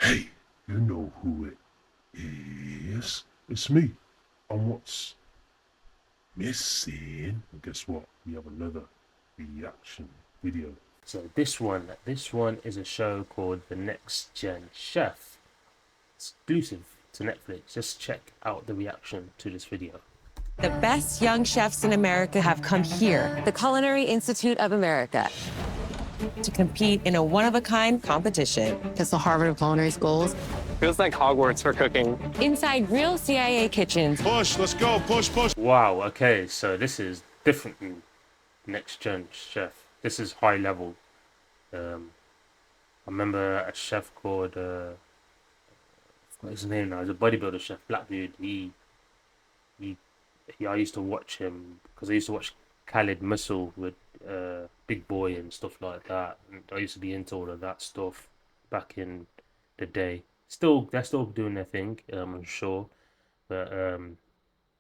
Hey, you know who it is? It's me. And what's missing? Well, guess what? We have another reaction video. So this one is a show called The Next Gen Chef, exclusive to Netflix. Just check out the reaction to this video. The best young chefs in America have come here, the Culinary Institute of America, to compete in a one-of-a-kind competition. It's the Harvard of Culinary Schools. Feels like Hogwarts for cooking. Inside real CIA kitchens. Push, let's go, push, push. Wow, okay, so this is different than Next Gen Chef. This is high level. I remember a chef called what's his name now? He's a bodybuilder chef, black dude. He I used to watch him because I used to watch Khalid Muscle with Big Boy and stuff like that. And I used to be into all of that stuff back in the day. They're still doing their thing, I'm sure. But there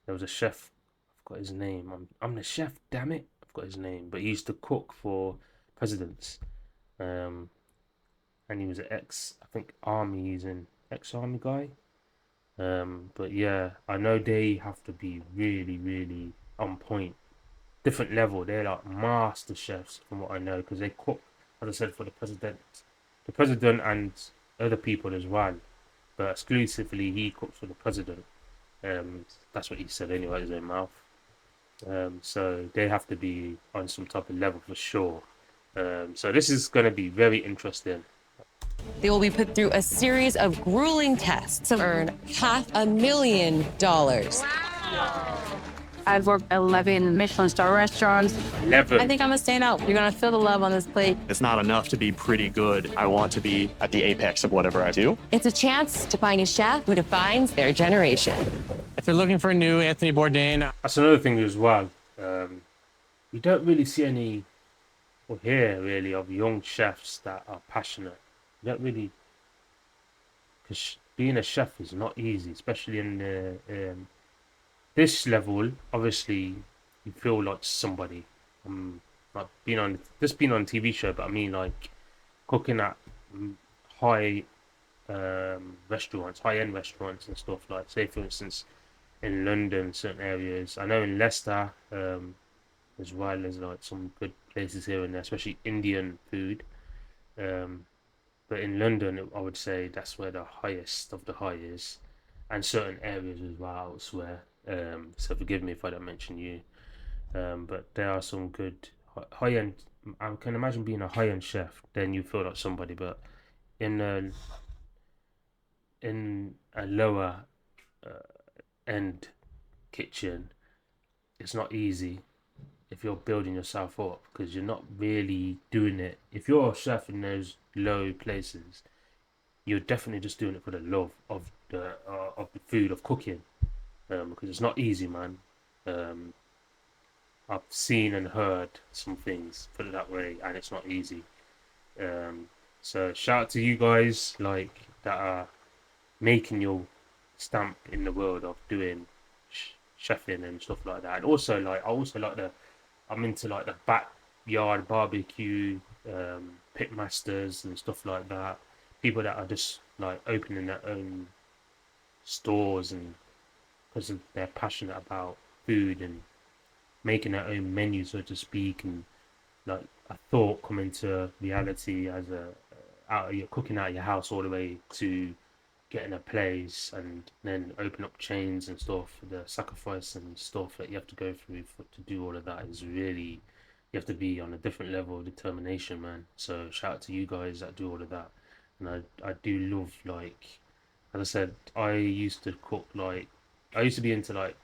was a chef. I've got his name. I'm the chef. Damn it, I've got his name. But he used to cook for presidents. And he was an I think army. He's an ex-army guy. But yeah, I know they have to be really, really on point, different level. They're like master chefs from what I know because they cook, as I said, for the president and other people as well. But exclusively, he cooks for the president. That's what he said anyway, out of his own mouth. So they have to be on some type of level for sure. So this is going to be very interesting. They will be put through a series of grueling tests to earn $500,000. I've worked 11 Michelin star restaurants. 11. I think I'm gonna stand out. You're gonna feel the love on this plate. It's not enough to be pretty good. I want to be at the apex of whatever I do. It's a chance to find a chef who defines their generation. If they're looking for a new Anthony Bourdain, That's another thing as well. You don't really see any or hear really of young chefs that are passionate. You don't really, because being a chef is not easy, especially in this level. Obviously, you feel like somebody. Like being on TV show, but I mean like cooking at high restaurants, high end restaurants and stuff. Like say for instance, in London, certain areas. I know in Leicester, as well as like some good places here and there, especially Indian food. But in London, I would say that's where the highest of the high is, and certain areas as well elsewhere. So forgive me if I don't mention you. But there are some good high end. I can imagine being a high end chef, then you feel like somebody. But in a lower end kitchen, it's not easy if you're building yourself up because you're not really doing it. If you're a chef in those low places, you're definitely just doing it for the love of the food, of cooking, because it's not easy, man. I've seen and heard some things, put it that way, and it's not easy. So shout out to you guys like that are making your stamp in the world of doing chefing and stuff like that. And also like I'm into like the backyard barbecue, pit masters and stuff like that. People that are just like opening their own stores and because they're passionate about food and making their own menu, so to speak, and like a thought coming to reality as you're cooking out of your house all the way to getting a place and then open up chains and stuff. The sacrifice and stuff that you have to go through to do all of that is really, you have to be on a different level of determination, man. So shout out to you guys that do all of that. And I do love, like, as I said, I used to cook, like, I used to be into like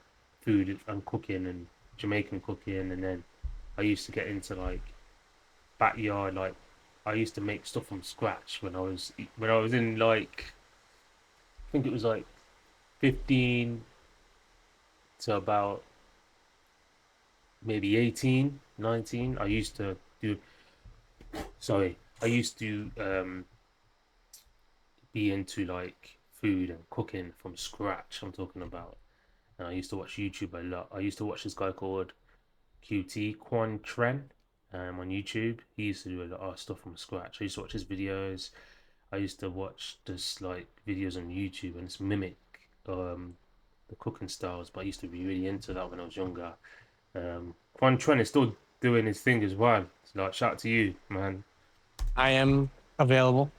food and cooking and Jamaican cooking, and then I used to get into like backyard, like I used to make stuff from scratch when I was in like, I think it was like 15 to about maybe 18, 19. I used to be into like food and cooking from scratch. I'm talking about. And I used to watch YouTube a lot. I used to watch this guy called Quan Tren on YouTube. He used to do a lot of stuff from scratch. I used to watch his videos. I used to watch just like videos on YouTube and just mimic the cooking styles, but I used to be really into that when I was younger. Quan Trent is still doing his thing as well. So, like, shout out to you, man. I am available.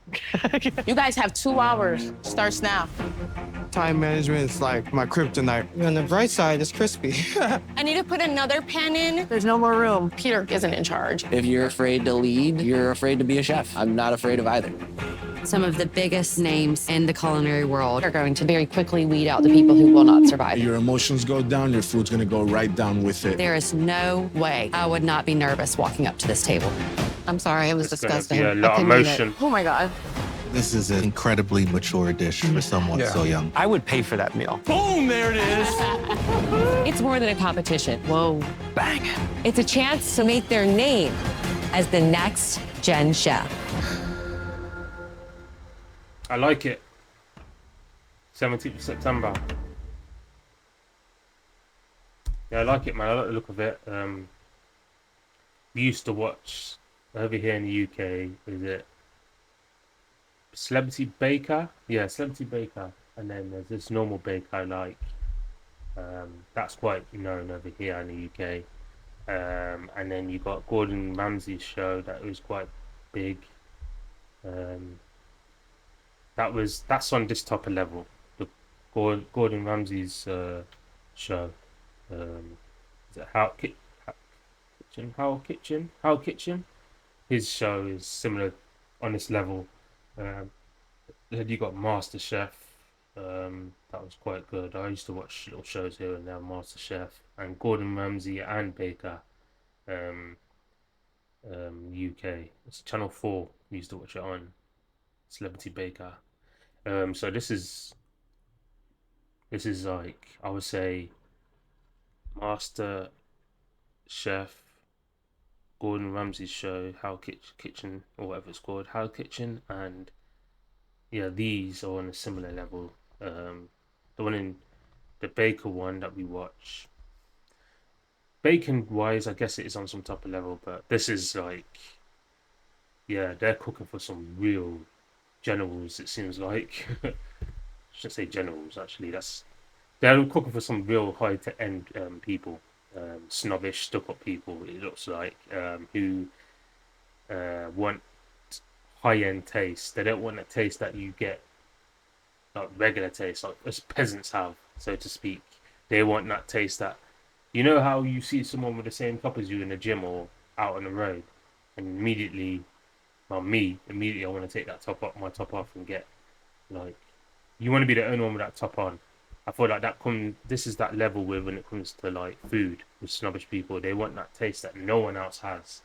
You guys have 2 hours. Starts now. Time management is like my kryptonite. On the bright side, it's crispy. I need to put another pan in. There's no more room. Peter isn't in charge. If you're afraid to lead, you're afraid to be a chef. I'm not afraid of either. Some of the biggest names in the culinary world are going to very quickly weed out the people who will not survive. Your emotions go down, your food's gonna go right down with it. There is no way I would not be nervous walking up to this table. I'm sorry, it was disgusting. A lot of emotion. Oh my God. This is an incredibly mature dish for someone so young. I would pay for that meal. Boom, there it is. It's more than a competition. Whoa, bang. It's a chance to make their name as the next gen chef. I like it. 17th of September. Yeah, I like it, man. I like the look of it. We used to watch over here in the UK. Is it Celebrity Baker? Yeah, Celebrity Baker. And then there's this normal baker I like. That's quite known over here in the UK. And then you got Gordon Ramsay's show that was quite big. That's on this type of level. The Gordon Ramsay's show. Is it How Kitchen? His show is similar on this level. Then you got MasterChef. That was quite good. I used to watch little shows here and there, MasterChef and Gordon Ramsay and Baker. UK. It's Channel 4. We used to watch it on. Celebrity Baker. So this is like, I would say, Master Chef, Gordon Ramsay's show, How Kitchen, or whatever it's called, How Kitchen, and yeah, these are on a similar level. The one in the Baker one that we watch, bacon wise, I guess it is on some type of level, but this is like, yeah, they're cooking for some real generals, it seems like. I shouldn't say generals, actually. They're cooking for some real high to end people, snobbish, stuck-up people. It looks like who want high-end taste. They don't want that taste that you get, like regular taste, like as peasants have, so to speak. They want that taste that, you know how you see someone with the same cup as you in the gym or out on the road, and immediately I want to take that my top off and get, like, you want to be the only one with that top on. I feel like this is that level where when it comes to like food with snobbish people, they want that taste that no one else has.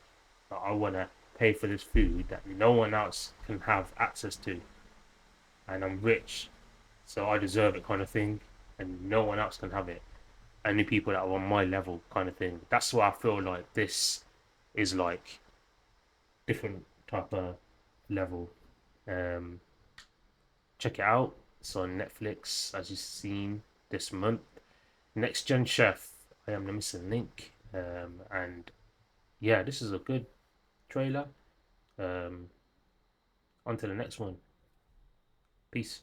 Like, I want to pay for this food that no one else can have access to, and I'm rich, so I deserve it, kind of thing, and no one else can have it. Only people that are on my level, kind of thing. That's why I feel like this is like different type of level. Check it out. It's on Netflix, as you've seen this month. Next Gen Chef. I am the missing link. And yeah, this is a good trailer. On to the next one. Peace.